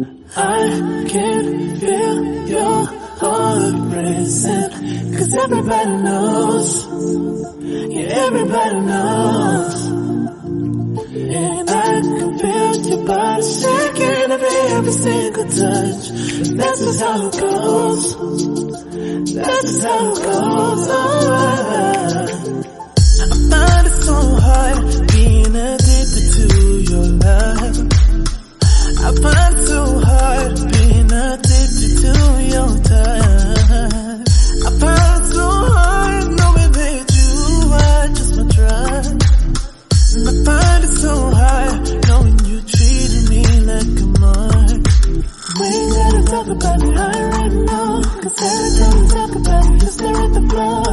I can feel your heart racing, 'cause everybody knows, yeah, everybody knows. And I can feel your body shaking every single touch. And that's just how it goes. That's just how it goes. Oh, I find it so hard being addicted to your love. I find it so hard being addicted to your touch. I find it so hard knowing that you are just my drug. And I find it so hard knowing you treated me like a mark. We ain't gotta talk about it, I already know. 'Cause every time we talk about it, you stare at the floor.